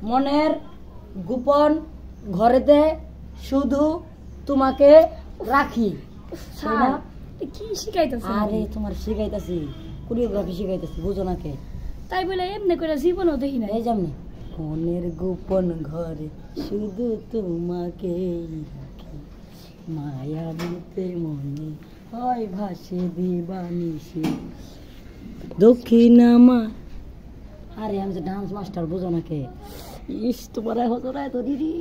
মনের গোপন ঘরেতে শুধু তোমাকে রাখি। কি শিখাইতেছে? আরে তোমার শিখাইতেছি, কোরিওগ্রাফি শিখাইতেছি, বুঝো না কে? তাই বলে এমনি করে জীবনও দেখি না। এই যেমনি মনের গোপন ঘরে শুধু তোমাকে রাখি, মায়া দিতে মনে হয় ভাসে দিবানিশি দক্ষিণামা। আরে আমি তো ডান্স মাস্টার, বুঝো না কে? ইস তোমার হজরায় তো দিদি।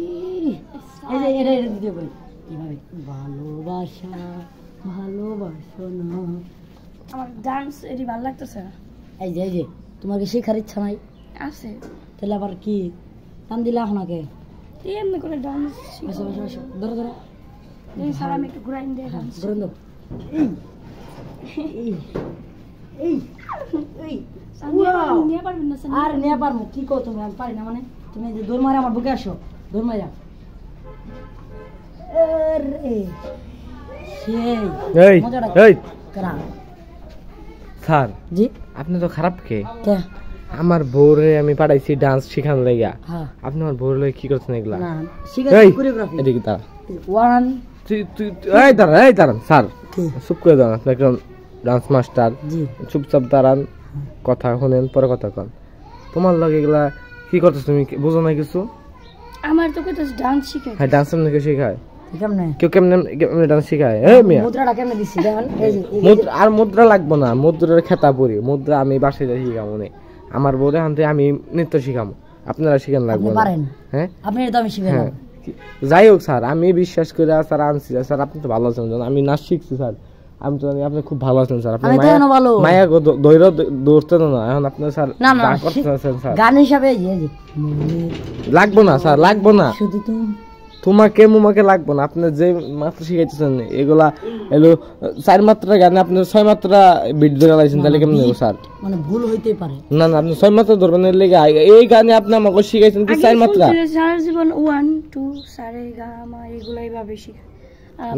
এই যে এটা এটা দিতে বলি কিভাবে, ভালোবাসা ভালোবাসো না। আমার ডান্স এটি ভালো লাগতেছে না। এই যে তোমার কি শেখার ইচ্ছা নাই? আছে। তাহলে আবার কি টান দিলে আপনাকে? এমনি করে ডান্স আসো আসো আসো, ধরো ধরো। স্যার আমি একটু ঘুরাই দিয়ে ডান্স ধরুন দাও। এই এই এই নিয়ে পারবেন না স্যার? আর নিয়ে পারবো কি কো তুমি? আমি পারি না মানে? তুমি যে দৌড় মারে আমার বুকে আসো, দৌড় মারা। স্যার জি আপনি তো খারাপ কে? কে? আমার বউরে আমি পাঠাইছি ডান্স শিখানোর লাগা, হ্যাঁ আপনি আমার বউরে কি করছেন এগুলা? না শিখাচ্ছি কোরিওগ্রাফি। এদিকে দাঁড়া, 1 এই দাঁড়ান স্যার, চুপ করে দাঁড়ান, আপনি একজন ডান্স মাস্টার, জি চুপচাপ দাঁড়ান, কথা শুনেন, পরে কথা কন। তোমার লগে এগুলা কি করতেছ তুমি, বুঝো না কিছু? আমার তো কইতাছ ডান্স শিখাই। হ্যাঁ ডান্স কেমনে শেখায়? কেমনে কেউ কেমনে ডান্স শিখায়? এই মিয়া মুদ্রাটা কেমনে দিছি দেখেন। এই যে মুদ্রা, আর মুদ্রা লাগবো না, মুদ্রার খেতা পড়ি, মুদ্রা আমি বাসায় যাই শিখামো না। আমার বউরে হাতে আমি নৃত্য শিখামো, আপনারা শিখান লাগবো আপনি না। পারেন? হ্যাঁ আপনি তো আমি শিখাই না। হ্যাঁ যাই হোক স্যার, আমি বিশ্বাস করে স্যার আনছি স্যার, আপনি তো ভালো আছেন, আমি নাচ শিখছি স্যার, আমি তো জানি আপনি খুব ভালো আছেন স্যার। আপনি মায়া দৈর দৌড়তে না এখন আপনি স্যার না না করতেছেন স্যার, গান হিসাবে এই যে লাগবো না স্যার, লাগবো না, শুধু তুমি তোমাকে মুমাকে লাগবো না। আপনি যে মাত্রা শিখাইতেছেন এগুলা এলো 4 মাত্রা গানে আপনি 6 মাত্রা বিট ধরে লাইছেন, তাহলে কেমন হবে স্যার? মানে ভুল হইতে পারে। না না আপনি 6 মাত্রা ধরবেন, এর লাগি এই গানে আপনি আমাকে শিখাইছেন কি 4 মাত্রা? সারা জীবন 1 2 সারে গা মা এগুলাই ভাবে শিখা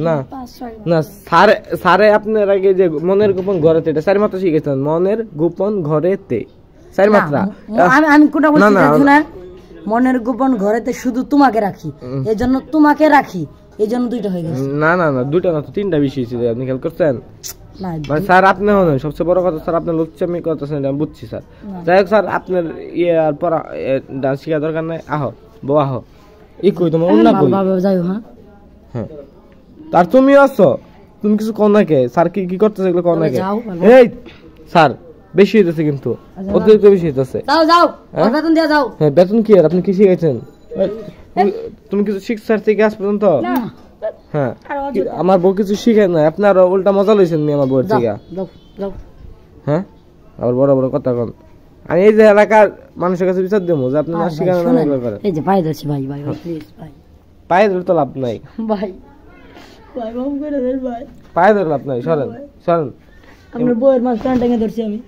না 5 6 না সারে আপনার আগে যে মনের গোপন ঘরেতে, এটা 4 মাত্রা শিখাইছেন, মনের গোপন ঘরেতে 4 মাত্রা। আমি কোনটা বলছি শুনেন, মনের গোপন ঘরেতে শুধু তোমাকে রাখি, এজন্য তোমাকে রাখি, এজন্য দুইটা হয়ে গেছে। না না না দুইটা না তো 3টা বিষয় ছিল, আপনি খেয়াল করছেন? না মানে স্যার আপনি হলেন সবচেয়ে বড় কথা স্যার, আপনার লুচ্চামি করতেছেন আমি বুঝছি স্যার। যাই হোক স্যার, আপনার ইয়ে আর পড়া ডান্স শেখা দরকার নাই, আহো বউ আহো। কই তোমার অন্য কই? যাই হোক হ্যাঁ হ্যাঁ তার তুমি আছো, তুমি কিছু কর না কে? স্যার কি কি করতেছে এগুলো কর না কে? এই স্যার বেশি হইতেছে কিন্তু, অতিরিক্ত বেশি হইতেছে। যাও যাও বেতন দিয়া যাও। হ্যাঁ বেতন কি আর আপনি কি শিখাইছেন? তুমি কিছু শিখছার থেকে আজ পর্যন্ত? হ্যাঁ আমার বউ কিছু শিখে না, আপনার উল্টা মজা লইছেন আমার বউয়ের থেকে। হ্যাঁ আবার বড় বড় কথা কন, আমি এই যে এলাকার মানুষের কাছে বিচার দেবো যে আপনি না শিখানো না ব্যাপারে। এই যে পায়ে ধরছি ভাই, ভাই প্লিজ ভাই, পায়ে ধরে তো লাভ নাই ভাই ভাই মাফ করে দেন ভাই, পায়ে ধরে লাভ নাই, সরেন সরেন, আপনার বউয়ের মাঝখানে টেনে ধরছি আমি,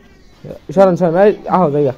সরেন সরেন, আহো জায়গা।